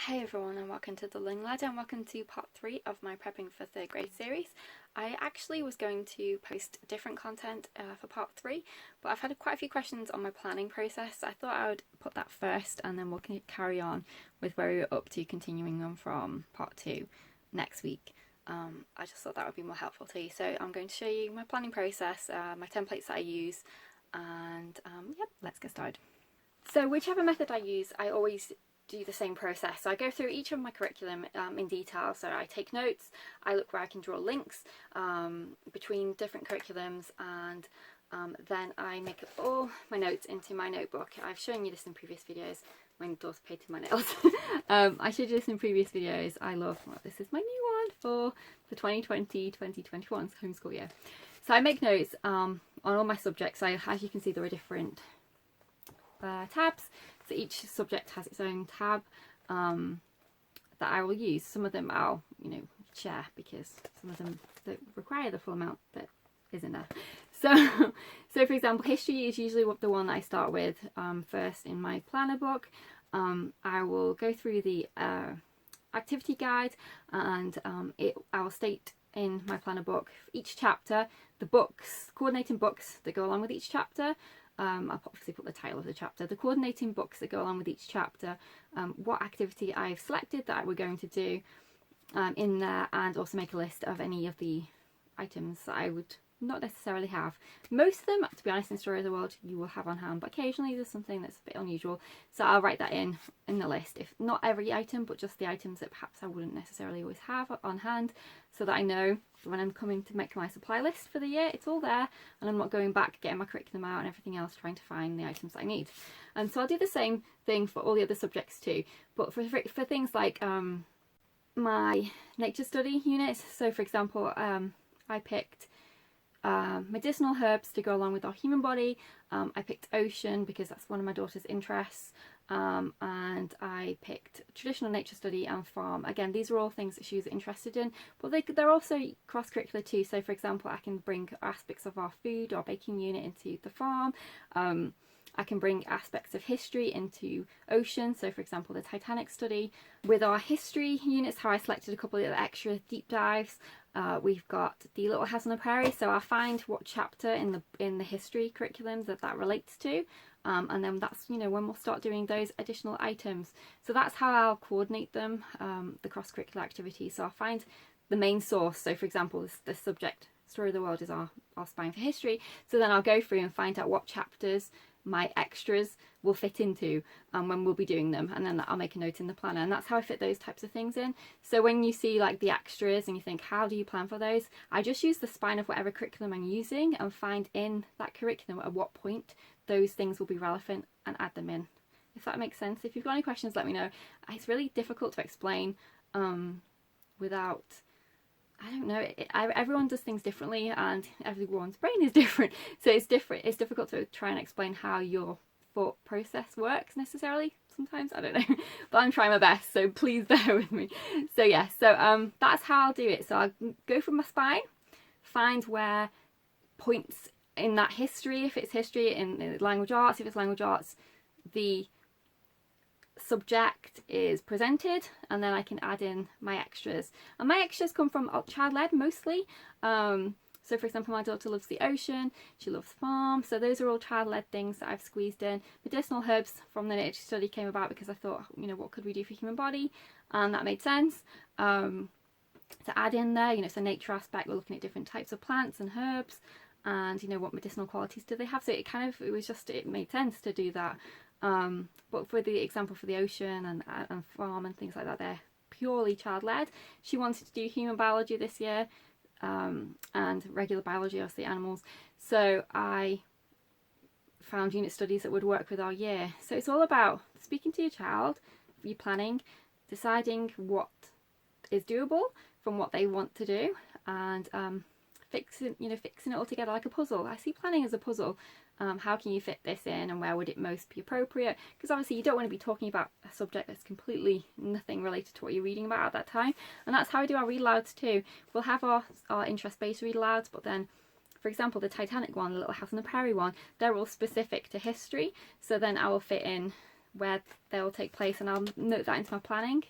Hey everyone, and welcome to the Learning Ladder, and welcome to part 3 of my prepping for 3rd grade series. I actually was going to post different content for part 3, but I've had quite a few questions on my planning process, so I thought I would put that first and then we'll carry on with where we were up to, continuing on from part 2 next week. I just thought that would be more helpful to you. So I'm going to show you my planning process, my templates that I use, and yep, let's get started. So whichever method I use, I always do the same process. So I go through each of my curriculum in detail. So I take notes, I look where I can draw links between different curriculums, and then I make all my notes into my notebook. I've shown you this in previous videos. My daughter painted my nails. I showed you this in previous videos. I love, well, this is my new one for the 2020-2021 homeschool year. So I make notes on all my subjects. So as you can see, there are different tabs. So each subject has its own tab that I will use. Some of them I'll, share, because some of them don't require the full amount that is in there. So for example, history is usually the one that I start with first in my planner book. I will go through the activity guide, and I will state in my planner book each chapter, the books, coordinating books that go along with each chapter. I'll obviously put the title of the chapter, the coordinating books that go along with each chapter, what activity I've selected that we're going to do in there, and also make a list of any of the items that I would not necessarily have. Most of them, to be honest, in Story of the World you will have on hand, but occasionally there's something that's a bit unusual, so I'll write that in the list. If not every item, but just the items that perhaps I wouldn't necessarily always have on hand, so that I know when I'm coming to make my supply list for the year, it's all there, and I'm not going back, getting my curriculum out and everything else, trying to find the items that I need. And so I'll do the same thing for all the other subjects too, but for things like my nature study units. So for example, I picked medicinal herbs to go along with our human body. I picked ocean because that's one of my daughter's interests, and I picked traditional nature study and farm. Again, these are all things that she was interested in, but they're also cross-curricular too. So for example, I can bring aspects of our food or baking unit into the farm. I can bring aspects of history into ocean, so for example the Titanic study. With our history units, how I selected a couple of extra deep dives, we've got the Little House on the Prairie, so I'll find what chapter in the history curriculum that relates to, and then that's when we'll start doing those additional items. So that's how I'll coordinate them, the cross-curricular activities. So I'll find the main source. So for example, this subject, Story of the World, is our spine for history, so then I'll go through and find out what chapters my extras will fit into when we'll be doing them, and then I'll make a note in the planner, and that's how I fit those types of things in. So when you see like the extras and you think, how do you plan for those, I just use the spine of whatever curriculum I'm using and find in that curriculum at what point those things will be relevant and add them in, if that makes sense. If you've got any questions, let me know. It's really difficult to explain without, I don't know, everyone does things differently and everyone's brain is different, so it's difficult to try and explain how your thought process works necessarily sometimes, I don't know, but I'm trying my best, so please bear with me. So yeah, so that's how I'll do it. So I'll go from my spine, find where points in that history, if it's history, in language arts, if it's language arts, the subject is presented, and then I can add in my extras, and my extras come from child-led mostly. So for example, my daughter loves the ocean, she loves farm, so those are all child-led things that I've squeezed in. Medicinal herbs from the nature study came about because I thought, what could we do for human body, and that made sense to add in there. So nature aspect, we're looking at different types of plants and herbs, and what medicinal qualities do they have, so it made sense to do that. But for the example for the ocean and farm and things like that, they're purely child-led. She wanted to do human biology this year, and regular biology, obviously animals, so I found unit studies that would work with our year. So it's all about speaking to your child, your planning, deciding what is doable from what they want to do, and fixing it all together like a puzzle. I see planning as a puzzle. How can you fit this in, and where would it most be appropriate? Because obviously you don't want to be talking about a subject that's completely nothing related to what you're reading about at that time, and that's how I do our read alouds too. We'll have our interest-based read alouds, but then for example the Titanic one, the Little House on the Prairie one, they're all specific to history, so then I will fit in where they'll take place, and I'll note that into my planning.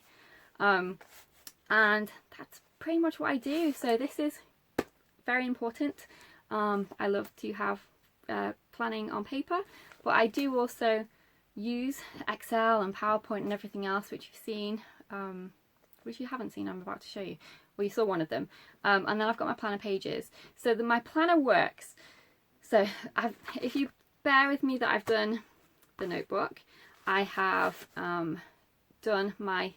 And that's pretty much what I do. So this is very important. I love to have planning on paper, but I do also use Excel and PowerPoint and everything else which you've seen, which you haven't seen, I'm about to show you. Well, you saw one of them. And then I've got my planner pages. So my planner works. So if you bear with me that I've done the notebook, I have done my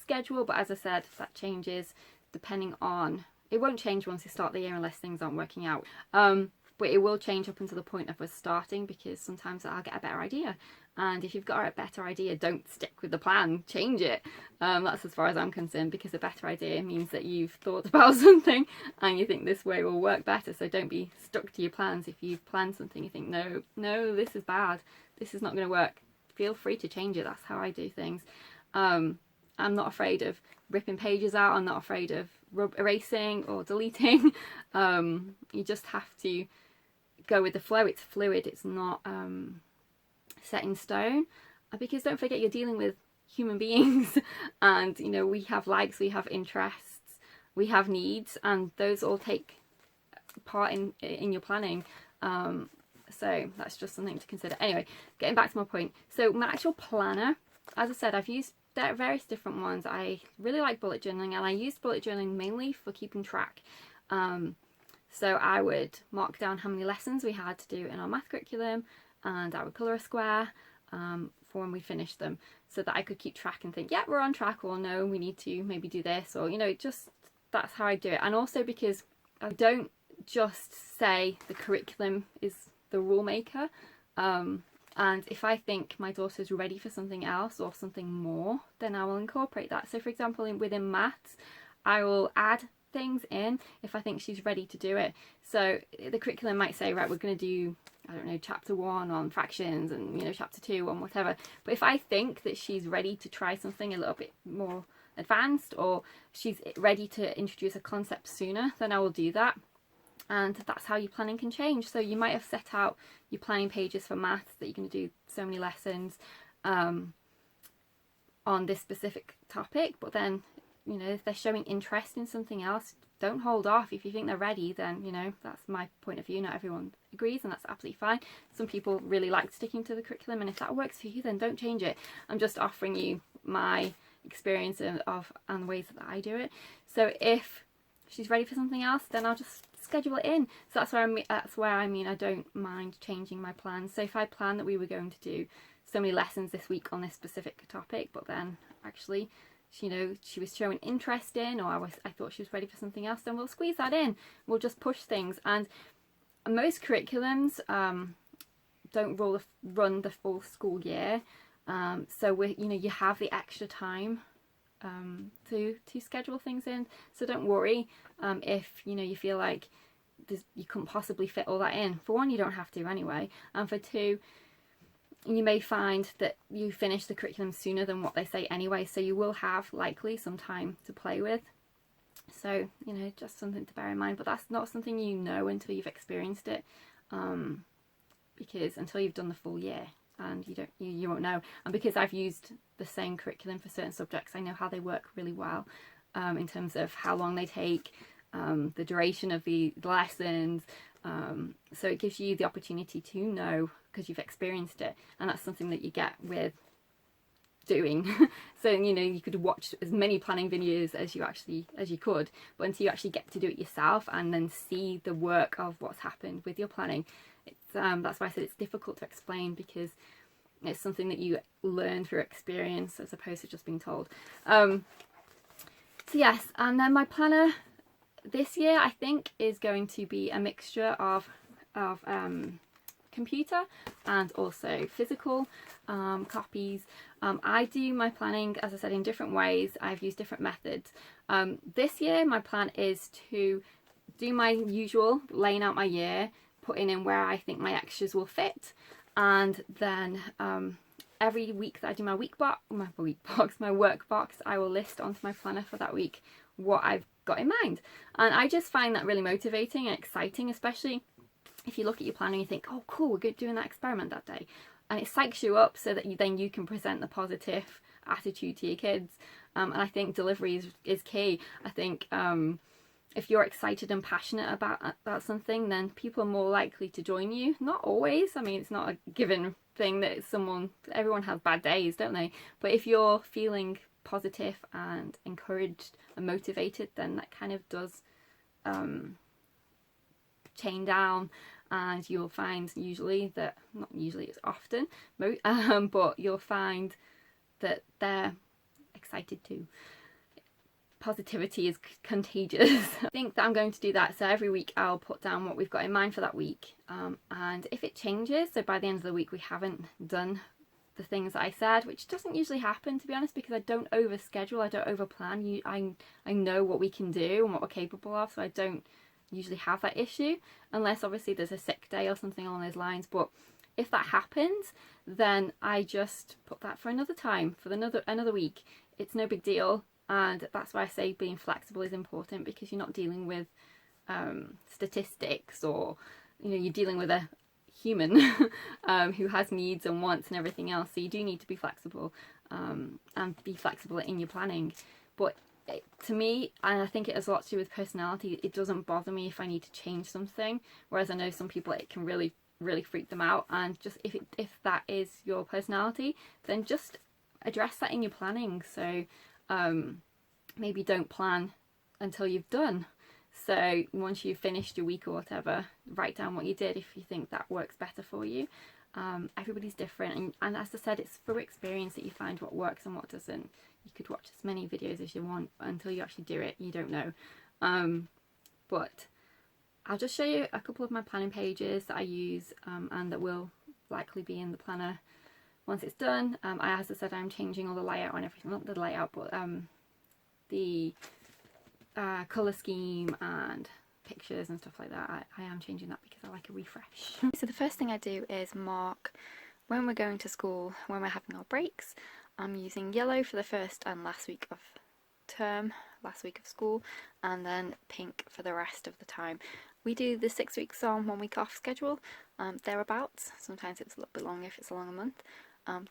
schedule, but as I said, that changes depending on, it won't change once you start the year unless things aren't working out. But it will change up until the point of us starting, because sometimes I'll get a better idea. And if you've got a better idea, don't stick with the plan, change it. That's as far as I'm concerned, because a better idea means that you've thought about something and you think this way will work better. So don't be stuck to your plans. If you've planned something, you think, no, this is bad, this is not going to work, feel free to change it. That's how I do things. I'm not afraid of ripping pages out. I'm not afraid of erasing or deleting. You just have to go with the flow. It's fluid. It's not set in stone, because don't forget, you're dealing with human beings, and you know, we have likes, we have interests, we have needs, and those all take part in your planning. So that's just something to consider. Anyway, getting back to my point. So my actual planner, as I said, I've used various different ones. I really like bullet journaling, and I used bullet journaling mainly for keeping track. So I would mark down how many lessons we had to do in our math curriculum, and I would colour a square for when we finished them, so that I could keep track and think, yeah, we're on track, or no, we need to maybe do this, or, you know, just that's how I do it. And also because I don't just say the curriculum is the rule maker, and if I think my daughter's ready for something else or something more, then I will incorporate that. So for example, within maths, I will add things in if I think she's ready to do it. So the curriculum might say, right, we're going to do, I don't know, chapter 1 on fractions, and, you know, chapter 2 on whatever. But if I think that she's ready to try something a little bit more advanced, or she's ready to introduce a concept sooner, then I will do that. And that's how your planning can change. So you might have set out your planning pages for maths that you're going to do so many lessons on this specific topic, but then, you know, if they're showing interest in something else, don't hold off. If you think they're ready, then, you know, that's my point of view. Not everyone agrees, and that's absolutely fine. Some people really like sticking to the curriculum, and if that works for you, then don't change it. I'm just offering you my experience and the ways that I do it. So if she's ready for something else, then I'll just schedule it in. So that's where I mean I don't mind changing my plans. So if I plan that we were going to do so many lessons this week on this specific topic, but then actually, you know, she was showing interest in, or I thought she was ready for something else, then we'll squeeze that in. We'll just push things. And most curriculums don't run the full school year, so you have the extra time to schedule things in. So don't worry if you feel like you couldn't possibly fit all that in. For one, you don't have to anyway, and for two, you may find that you finish the curriculum sooner than what they say anyway, so you will have likely some time to play with. So, you know, just something to bear in mind. But that's not something you know until you've experienced it, because until you've done the full year, and you won't know. And because I've used the same curriculum for certain subjects, I know how they work really well, in terms of how long they take, the duration of the lessons. So it gives you the opportunity to know, because you've experienced it, and that's something that you get with doing. So, you know, you could watch as many planning videos as you could, but until you actually get to do it yourself and then see the work of what's happened with your planning, it's that's why I said it's difficult to explain, because it's something that you learn through experience as opposed to just being told. So yes, and then my planner this year, I think, is going to be a mixture of computer and also physical copies. I do my planning, as I said, in different ways. I've used different methods. This year my plan is to do my usual laying out my year, putting in where I think my extras will fit, and then every week that I do my work box, I will list onto my planner for that week what I've got in mind. And I just find that really motivating and exciting, especially if you look at your planner and you think, oh cool, we're doing that experiment that day. and it psychs you up so that then you can present the positive attitude to your kids. And I think delivery is key. I think if you're excited and passionate about something, then people are more likely to join you. Not always. I mean, it's not a given thing that everyone has bad days, don't they? But if you're feeling positive and encouraged and motivated, then that kind of does chain down, and you'll find usually that, not usually, it's often, but you'll find that they're excited too. Positivity is contagious. I think that I'm going to do that. So every week I'll put down what we've got in mind for that week, and if it changes, so by the end of the week we haven't done the things that I said, which doesn't usually happen, to be honest, because I don't over schedule, I don't over plan. I know what we can do and what we're capable of, so I don't usually have that issue, unless obviously there's a sick day or something along those lines. But if that happens, then I just put that for another time, for another week. It's no big deal. And that's why I say being flexible is important, because you're not dealing with statistics, or you're dealing with a human who has needs and wants and everything else. So you do need to be flexible, and be flexible in your planning. But to me, and I think it has a lot to do with personality, it doesn't bother me if I need to change something, whereas I know some people it can really freak them out. And just if that is your personality, then just address that in your planning. So maybe don't plan until you've done. So once you've finished your week or whatever, write down what you did if you think that works better for you. Everybody's different, and as I said, it's through experience that you find what works and what doesn't. You could watch as many videos as you want, until you actually do it, you don't know. But I'll just show you a couple of my planning pages that I use, and that will likely be in the planner once it's done. As I said, I'm changing all the layout and everything, not the layout, but the colour scheme and pictures and stuff like that. I am changing that because I like a refresh. So the first thing I do is mark when we're going to school, when we're having our breaks. I'm using yellow for the first and last week of term, last week of school, and then pink for the rest of the time. We do the 6 weeks on, 1 week off schedule, thereabouts. Sometimes it's a little bit longer if it's a longer month.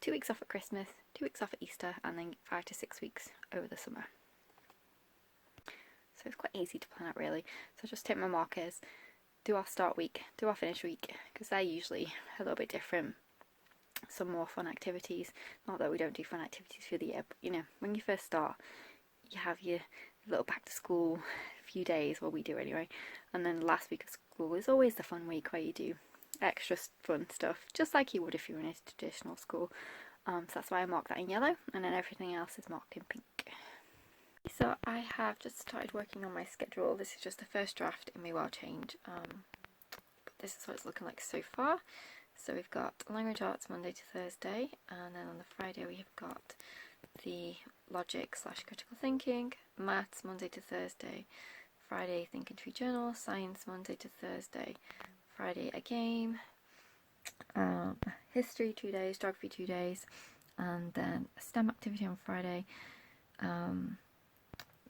2 weeks off at Christmas, 2 weeks off at Easter, and then 5 to 6 weeks over the summer. So it's quite easy to plan out, really. So I just take my markers, do our start week, do our finish week, because they're usually a little bit different. Some more fun activities. Not that we don't do fun activities through the year, but when you first start, you have your little back to school few days, well, we do anyway, and then the last week of school is always the fun week where you do extra fun stuff, just like you would if you were in a traditional school. So that's why I mark that in yellow, and then everything else is marked in pink. So I have just started working on my schedule. This is just the first draft. It may well change, but this is what it's looking like so far. So we've got language arts Monday to Thursday, and then on the Friday we have got the logic / critical thinking, maths Monday to Thursday, Friday think and treat journal, science Monday to Thursday, Friday a game, history 2 days, geography 2 days, and then a STEM activity on Friday,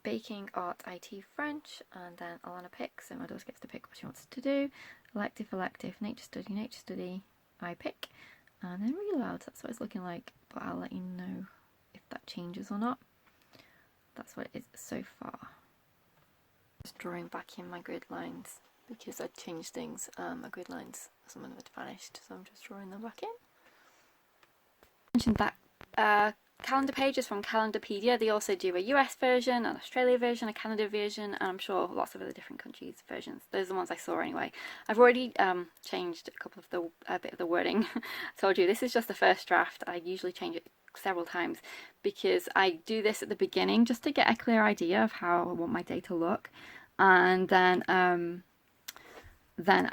baking, art, IT, French, and then Alana picks, so my daughter gets to pick what she wants to do. Elective, nature study, I pick, and then read aloud. That's what it's looking like, but I'll let you know if that changes or not. That's what it is so far. Just drawing back in my grid lines because I changed things. My grid lines, some of them had vanished, so I'm just drawing them back in. I mentioned that calendar pages from Calendarpedia. They also do a US version, an Australia version, a Canada version, and I'm sure lots of other different countries versions. Those are the ones I saw anyway. I've already changed a bit of the wording. I told you this is just the first draft. I usually change it several times because I do this at the beginning just to get a clear idea of how I want my day to look, and then I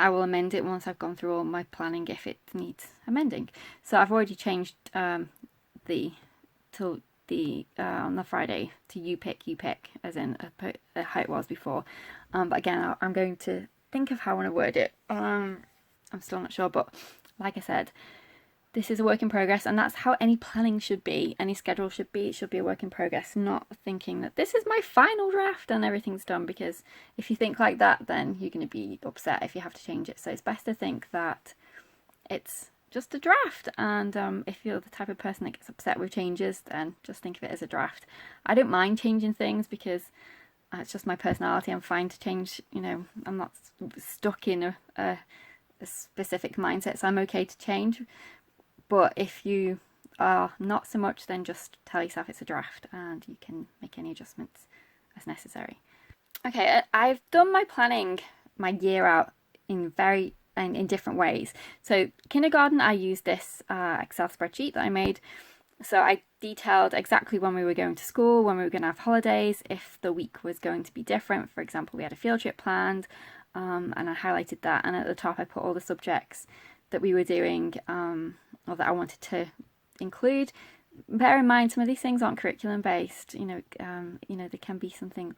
will amend it once I've gone through all my planning if it needs amending. So I've already changed on the Friday to you pick as in how it was before, but again I'm going to think of how I want to word it. I'm still not sure, but like I said, this is a work in progress, and that's how any planning should be, any schedule should be. It should be a work in progress, not thinking that this is my final draft and everything's done, because if you think like that, then you're going to be upset if you have to change it. So it's best to think that it's just a draft, and if you're the type of person that gets upset with changes, then just think of it as a draft. I don't mind changing things because it's just my personality. I'm fine to change, you know, I'm not stuck in a specific mindset, so I'm okay to change. But if you are not so much, then just tell yourself it's a draft and you can make any adjustments as necessary. Okay, I've done my planning my year out in different ways. So kindergarten, I used this Excel spreadsheet that I made. So I detailed exactly when we were going to school, when we were going to have holidays, if the week was going to be different. For example, we had a field trip planned, and I highlighted that. And at the top, I put all the subjects that we were doing, or that I wanted to include. Bear in mind, some of these things aren't curriculum based. You know, there can be something,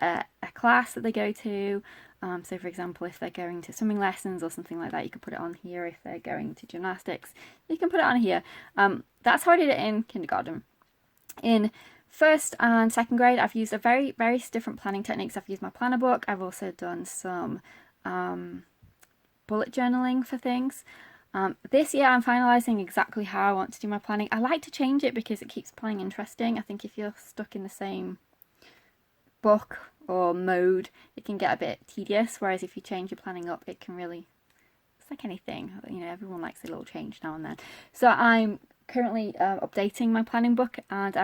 a class that they go to. So for example, if they're going to swimming lessons or something like that, you can put it on here. If they're going to gymnastics, you can put it on here. That's how I did it in kindergarten. In first and second grade, I've used various different planning techniques. I've used my planner book. I've also done some bullet journaling for things. This year I'm finalising exactly how I want to do my planning. I like to change it because it keeps planning interesting. I think if you're stuck in the same book or mode, it can get a bit tedious, whereas if you change your planning up, it can really, it's like anything, you know, everyone likes a little change now and then. So I'm currently updating my planning book, and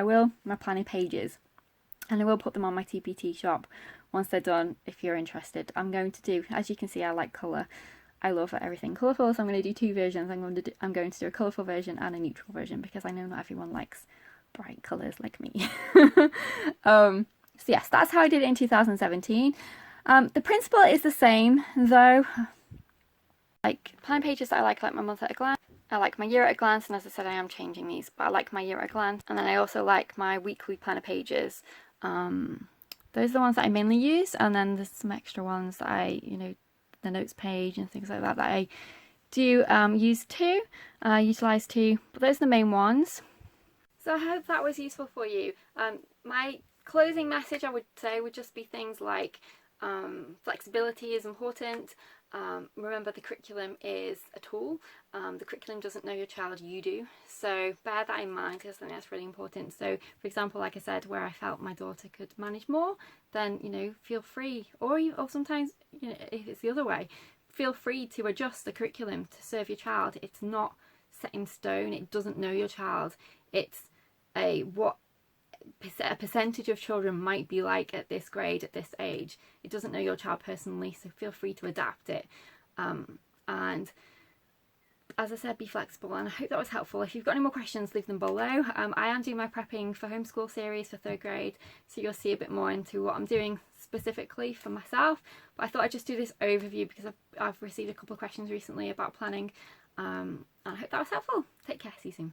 my planning pages, and I will put them on my TPT shop once they're done if you're interested. I'm going to do, as you can see, I like colour. I love everything colourful, so I'm going to do two versions. I'm going to do a colourful version and a neutral version, because I know not everyone likes bright colours like me. So yes, that's how I did it in 2017. The principle is the same, though. Like planning pages that I like my month at a glance. I like my year at a glance, and as I said, I am changing these, but I like my year at a glance. And then I also like my weekly planner pages. Those are the ones that I mainly use, and then there's some extra ones that I, you know, the notes page and things like that that I do use too, utilise too. But those are the main ones. So I hope that was useful for you. My closing message, I would say, would just be things like flexibility is important. Remember, the curriculum is a tool. The curriculum doesn't know your child, you do. So bear that in mind, because I think that's really important. So for example, like I said, where I felt my daughter could manage more, then, you know, feel free, or sometimes, you know, if it's the other way, feel free to adjust the curriculum to serve your child. It's not set in stone. It doesn't know your child. It's what a percentage of children might be like at this grade, at this age. It doesn't know your child personally, so feel free to adapt it. And as I said, be flexible, and I hope that was helpful. If you've got any more questions, leave them below. I am doing my prepping for homeschool series for third grade, so you'll see a bit more into what I'm doing specifically for myself. But I thought I'd just do this overview because I've received a couple of questions recently about planning, and I hope that was helpful. Take care, see you soon.